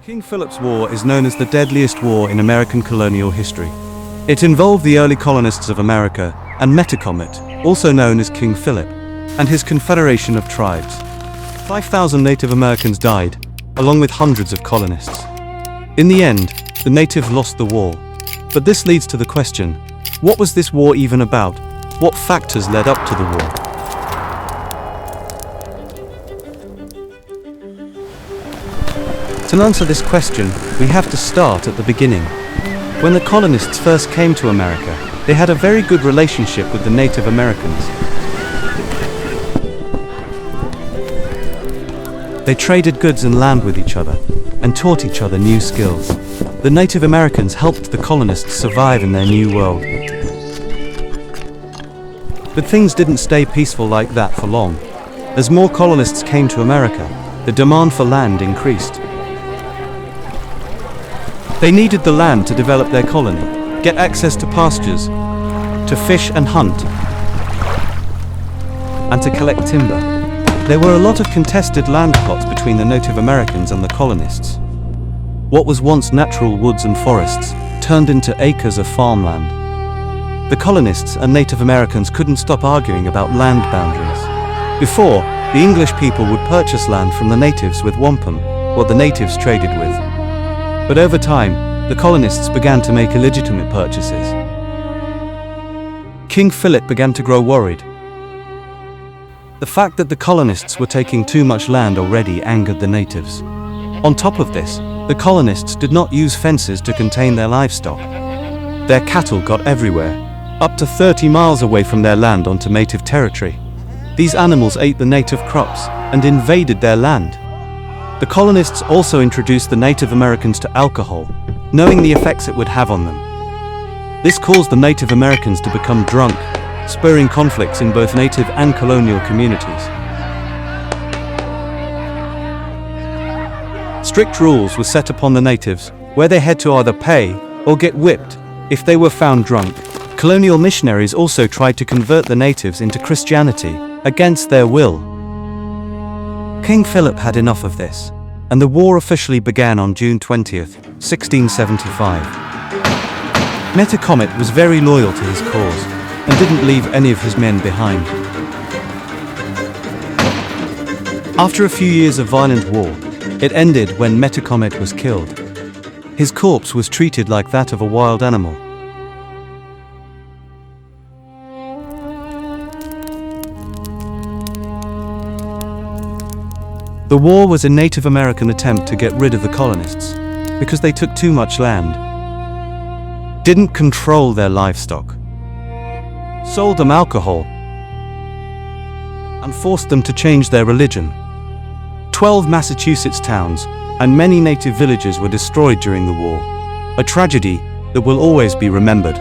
King Philip's War is known as the deadliest war in American colonial history. It involved the early colonists of America and Metacomet, also known as King Philip, and his confederation of tribes. 5,000 Native Americans died, along with hundreds of colonists. In the end, the natives lost the war. But this leads to the question, what was this war even about? What factors led up to the war? To answer this question, we have to start at the beginning. When the colonists first came to America, they had a very good relationship with the Native Americans. They traded goods and land with each other, and taught each other new skills. The Native Americans helped the colonists survive in their new world. But things didn't stay peaceful like that for long. As more colonists came to America, the demand for land increased. They needed the land to develop their colony, get access to pastures, to fish and hunt, and to collect timber. There were a lot of contested land plots between the Native Americans and the colonists. What was once natural woods and forests turned into acres of farmland. The colonists and Native Americans couldn't stop arguing about land boundaries. Before, the English people would purchase land from the natives with wampum, what the natives traded with. But over time, the colonists began to make illegitimate purchases. King Philip began to grow worried. The fact that the colonists were taking too much land already angered the natives. On top of this, the colonists did not use fences to contain their livestock. Their cattle got everywhere, up to 30 miles away from their land onto native territory. These animals ate the native crops and invaded their land. The colonists also introduced the Native Americans to alcohol, knowing the effects it would have on them. This caused the Native Americans to become drunk, spurring conflicts in both native and colonial communities. Strict rules were set upon the natives, where they had to either pay or get whipped if they were found drunk. Colonial missionaries also tried to convert the natives into Christianity against their will. King Philip had enough of this, and the war officially began on June 20th, 1675. Metacomet was very loyal to his cause, and didn't leave any of his men behind. After a few years of violent war, it ended when Metacomet was killed. His corpse was treated like that of a wild animal. The war was a Native American attempt to get rid of the colonists, because they took too much land, didn't control their livestock, sold them alcohol, and forced them to change their religion. 12 Massachusetts towns and many native villages were destroyed during the war, a tragedy that will always be remembered.